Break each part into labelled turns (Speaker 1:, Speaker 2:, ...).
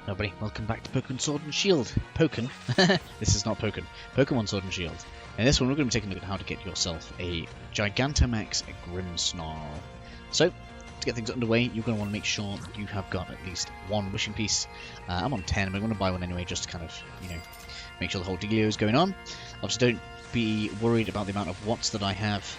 Speaker 1: Everybody, welcome back to Pokemon Sword and Shield. Pokemon. This is not Pokemon. Pokemon Sword and Shield. In this one, we're going to be taking a look at how to get yourself a Gigantamax Grimsnarl. So, to get things underway, you're going to want to make sure you have got at least one wishing piece. I'm on 10, but I'm going to buy one anyway, just to kind of, make sure the whole dealio is going on. Obviously, don't be worried about the amount of watts that I have.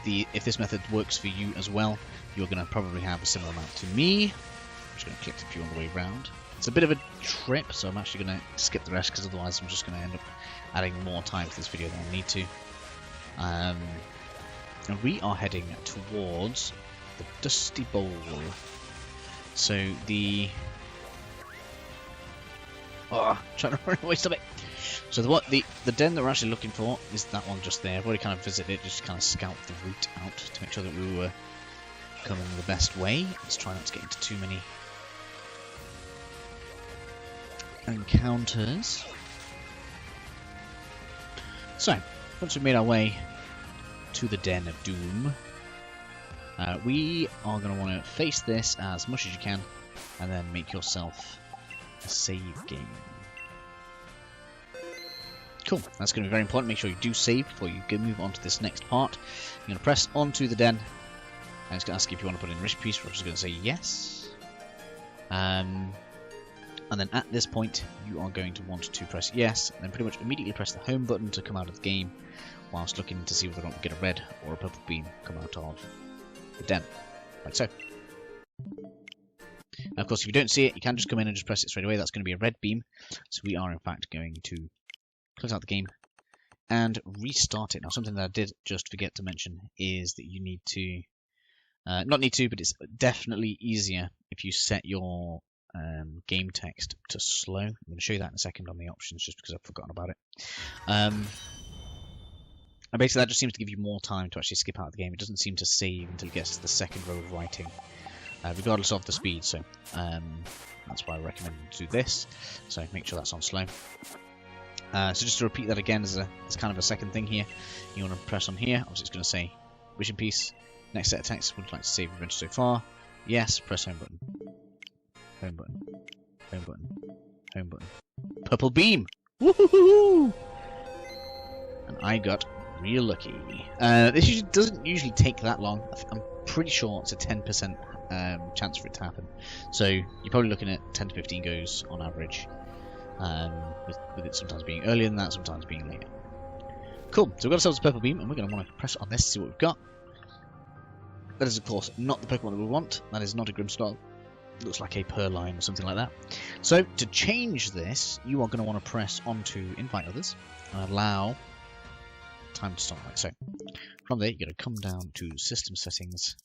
Speaker 1: If this method works for you as well, you're going to probably have a similar amount to me. I'm just going to click a few on the way round. It's a bit of a trip, so I'm actually going to skip the rest because otherwise I'm just going to end up adding more time to this video than I need to. And we are heading towards the Dusty Bowl. So trying to run away, stop it. So the den that we're actually looking for is that one just there. I've already kind of visited it, just kind of scalped the route out to make sure that we were coming the best way. Let's try not to get into too many encounters. So, once we've made our way to the Den of Doom, we are going to want to face this as much as you can and then make yourself a save game. Cool, that's going to be very important. Make sure you do save before you move on to this next part. You're going to press onto the den and it's going to ask you if you want to put in a wish piece. We're just going to say yes. And then at this point, you are going to want to press yes, and then pretty much immediately press the home button to come out of the game, whilst looking to see whether or not we get a red or a purple beam come out of the den, like so. Now, of course, if you don't see it, you can just come in and just press it straight away. That's going to be a red beam. So we are, in fact, going to close out the game and restart it. Now, something that I did just forget to mention is that you need to, not need to, but it's definitely easier if you set your game text to slow. I'm going to show you that in a second on the options just because I've forgotten about it. And basically that just seems to give you more time to actually skip out of the game. It doesn't seem to save until it gets to the second row of writing, regardless of the speed. So that's why I recommend you do this. So make sure that's on slow. So just to repeat that again as kind of a second thing here, you want to press on here. Obviously it's going to say wishing piece. Next set of text, would you like to save adventure so far? Yes, press home button. Home button, home button, home button. Purple beam! Woohoo! And I got real lucky. This doesn't usually take that long. I'm pretty sure it's a 10% chance for it to happen. So you're probably looking at 10 to 15 goes on average. With it sometimes being earlier than that, sometimes being later. Cool, so we've got ourselves a purple beam, and we're going to want to press on this to see what we've got. That is, of course, not the Pokemon that we want. That is not a Grimsnarl. Looks like a Purrline or something like that. So to change this, you are going to want to press onto invite others and allow time to start like so. From there, you're going to come down to system settings,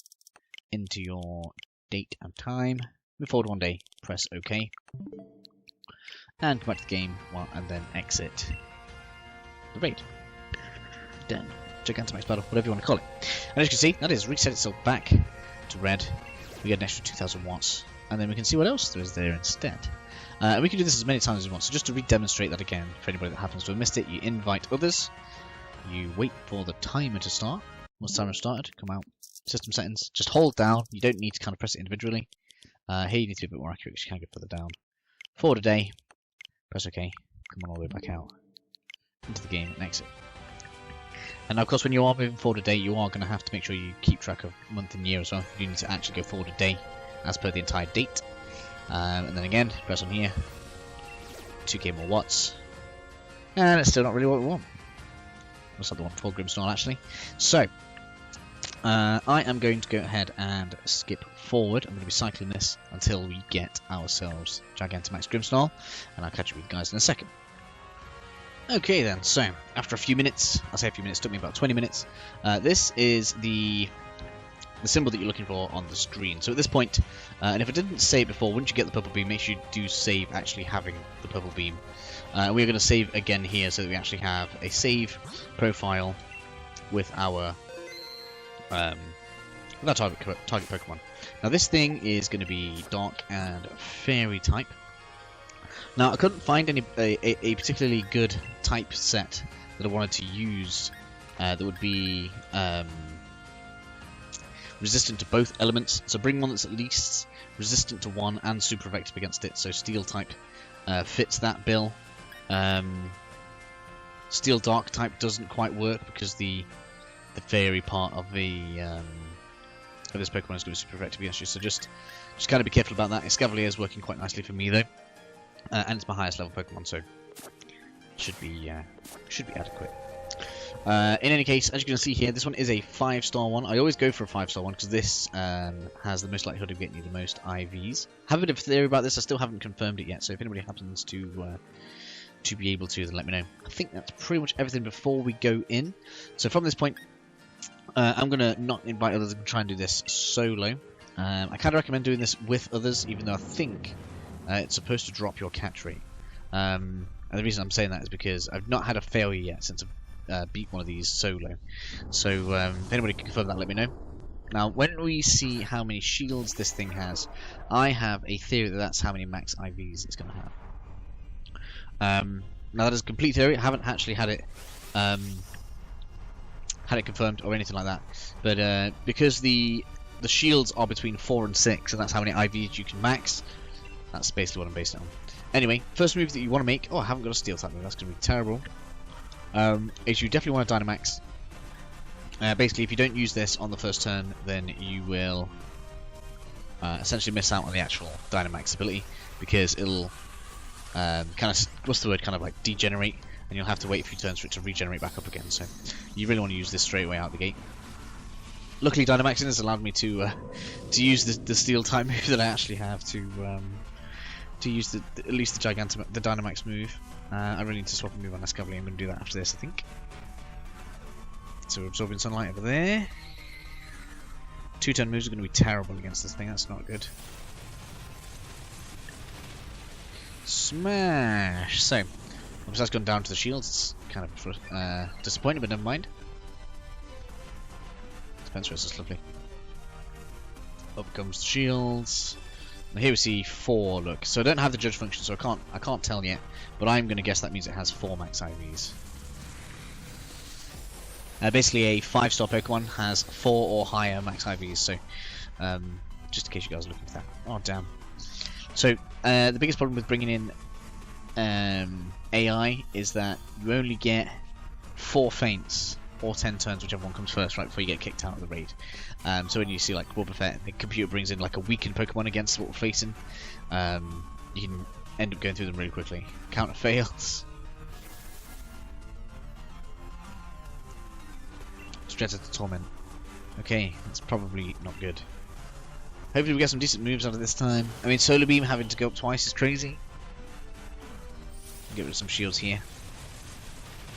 Speaker 1: into your date and time, move forward one day, press OK, and come back to the game, and then exit the raid. Done. Gigantamax battle, whatever you want to call it. And as you can see, that is reset itself back to red. We get an extra 2,000 watts. And then we can see what else there is there instead. And we can do this as many times as we want. So just to re-demonstrate that again, for anybody that happens to have missed it, you invite others. You wait for the timer to start. Once the timer started, come out, system settings. Just hold down. You don't need to kind of press it individually. Here you need to be a bit more accurate because you can't go further down. Forward a day. Press OK. Come on all the way back out. Into the game and exit. And of course, when you are moving forward a day, you are going to have to make sure you keep track of month and year as well. You need to actually go forward a day as per the entire date. And then again, press on here. 2k more watts. And it's still not really what we want. Looks like the one for Grimsnarl actually. So, I am going to go ahead and skip forward. I'm going to be cycling this until we get ourselves Gigantamax Grimsnarl. And I'll catch up with you guys in a second. Okay then, so after a few minutes, I say a few minutes, it took me about 20 minutes. This is the symbol that you're looking for on the screen. So at this point, and if I didn't say it before, once you get the purple beam, make sure you do save actually having the purple beam. We're going to save again here so that we actually have a save profile with our target Pokemon. Now this thing is going to be dark and fairy type. Now I couldn't find a particularly good type set that I wanted to use that would be resistant to both elements. So bring one that's at least resistant to one and super effective against it. So steel type fits that bill. Steel dark type doesn't quite work because the fairy part of this Pokemon is going to be super effective against you. So just kind of be careful about that. Escavalier is working quite nicely for me though, and it's my highest level Pokemon, so should be adequate. In any case, as you can see here, this one is a 5-star one. I always go for a 5-star one because this has the most likelihood of getting you the most IVs. I have a bit of a theory about this. I still haven't confirmed it yet, so if anybody happens to be able to, then let me know. I think that's pretty much everything before we go in. So from this point, I'm going to not invite others and try and do this solo. I kind of recommend doing this with others, even though I think it's supposed to drop your catch rate. And the reason I'm saying that is because I've not had a failure yet since I've beat one of these solo. So if anybody can confirm that, let me know. Now, when we see how many shields this thing has, I have a theory that that's how many max IVs it's going to have. Now that is a complete theory. I haven't actually had it confirmed or anything like that. But because the shields are between 4 and 6, and that's how many IVs you can max, that's basically what I'm basing it on. Anyway, first move that you want to make... Oh, I haven't got a steel type move. That's going to be terrible. Is you definitely want to Dynamax. Basically, if you don't use this on the first turn, then you will essentially miss out on the actual Dynamax ability, because it'll kind of, what's the word, kind of like degenerate, and you'll have to wait a few turns for it to regenerate back up again. So you really want to use this straight away out the gate. Luckily, Dynamaxing has allowed me to use the steel type move that I actually have to use at least the Dynamax move. I really need to swap a move on Escavalier. I'm going to do that after this, I think. So we're absorbing sunlight over there. 2-turn moves are going to be terrible against this thing. That's not good. Smash! So, obviously that's gone down to the shields. It's kind of disappointing, but never mind. Defense race is lovely. Up comes the shields. And here we see 4. Look, so I don't have the judge function, so I can't tell yet. But I'm going to guess that means it has 4 max IVs. Basically, a 5-star Pokemon has 4 or higher max IVs. So, just in case you guys are looking for that. Oh damn. So the biggest problem with bringing in AI is that you only get 4 feints or 10 turns, whichever one comes first, right before you get kicked out of the raid. So when you see like Wobbuffet, the computer brings in like a weakened Pokemon against what we're facing, you can end up going through them really quickly. Counter fails. Straight to Torment. Okay, that's probably not good. Hopefully we get some decent moves out of this time. I mean, Solar Beam having to go up twice is crazy. Get rid of some shields here.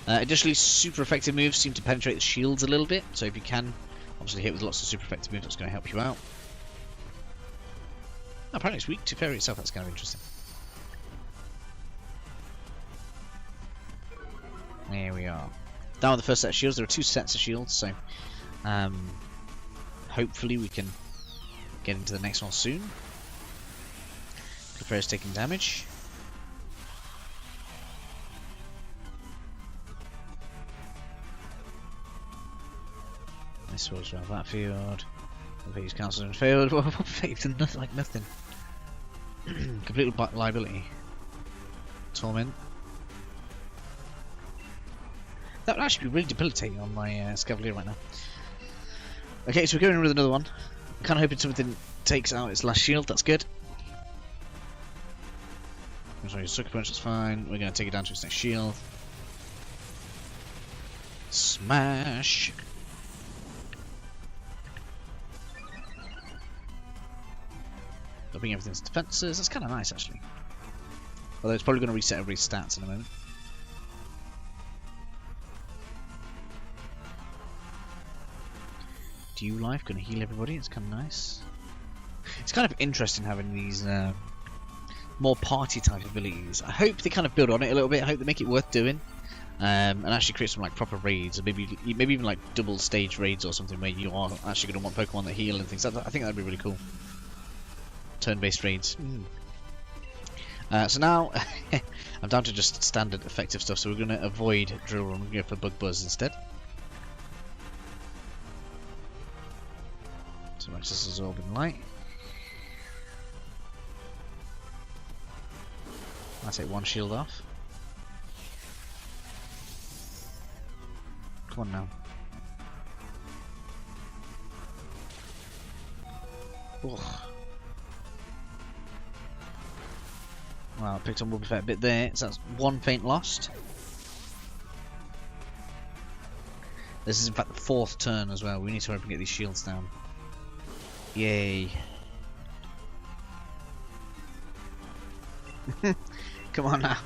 Speaker 1: Additionally, super effective moves seem to penetrate the shields a little bit. So if you can, obviously hit with lots of super effective moves, that's going to help you out. Apparently it's weak to Fairy itself. That's kind of interesting. There we are. Down with the first set of shields. There are 2 sets of shields, so hopefully we can get into the next one soon. Clefairy's taking damage. This was around that field. He's cancelled and failed. What faith and nothing, like nothing. Complete liability. Torment. That would actually be really debilitating on my Escavalier right now. Okay, so we're going in with another one. I'm kind of hoping something takes out its last shield. That's good. Sorry, Sucker Punch, that's fine. We're going to take it down to its next shield. Smash! Upping everything's defenses. That's kind of nice, actually. Although it's probably going to reset everybody's stats in a moment. Dew Life, going to heal everybody. It's kind of nice. It's kind of interesting having these more party type abilities. I hope they kind of build on it a little bit. I hope they make it worth doing, and actually create some like proper raids, or maybe even like double stage raids or something where you are actually going to want Pokemon that heal and things. I think that'd be really cool. Turn-based raids. So now I'm down to just standard effective stuff. So we're going to avoid Drill Run. We're going to go for Bug Buzz instead. So much this is all been light. I'll take one shield off. Come on now. Ugh. Well, I picked on a bit there, so that's one feint lost. This is in fact the 4th turn as well. We need to hurry up and get these shields down. Yay. Come on now.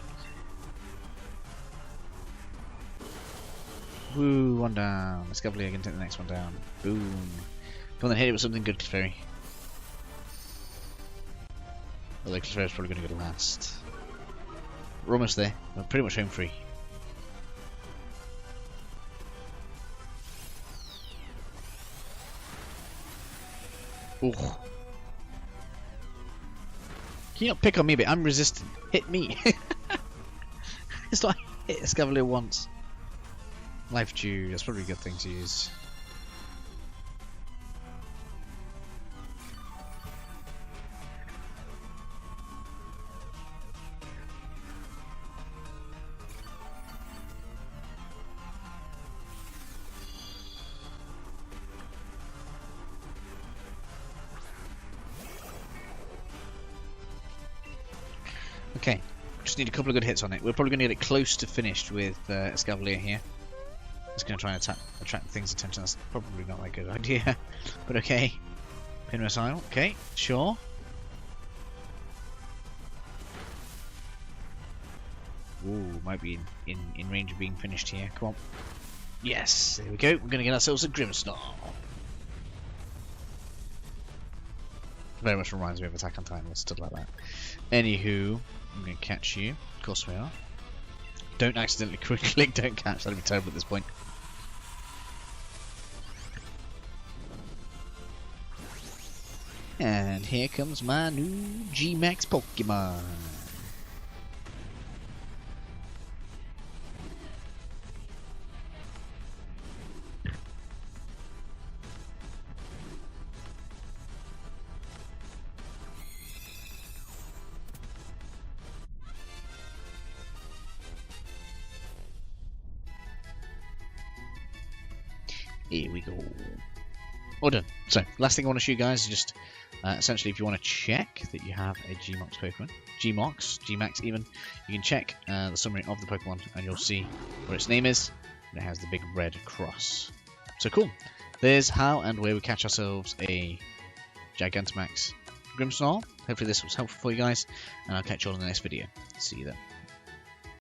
Speaker 1: Woo, one down. Let's go can take the next one down. Boom. Come on then, hit it with something good, Clefairy. Although Clefairy's probably going to go last. We're almost there. We're pretty much home free. Ooh. Can you not pick on me, but I'm resistant. Hit me. It's like hit Escavalier once. Life Dew, that's probably a good thing to use. Okay, just need a couple of good hits on it. We're probably going to get it close to finished with Escavalier here. It's going to try and attract things' attention. That's probably not a good idea, but okay. Pin missile, okay, sure. Ooh, might be in range of being finished here. Come on. Yes, there we go. We're going to get ourselves a Grimsnarl. Very much reminds me of Attack on Titan or stuff like that. Anywho, I'm going to catch you. Of course we are. Don't accidentally click don't catch. That'd be terrible at this point. And here comes my new Gmax Pokemon. Here we go. All done. So, last thing I want to show you guys is just essentially if you want to check that you have a Gmox Pokemon, Gmax even, you can check the summary of the Pokemon and you'll see where its name is, and it has the big red cross. So cool. There's how and where we catch ourselves a Gigantamax Grimsnarl. Hopefully this was helpful for you guys, and I'll catch you all in the next video. See you then.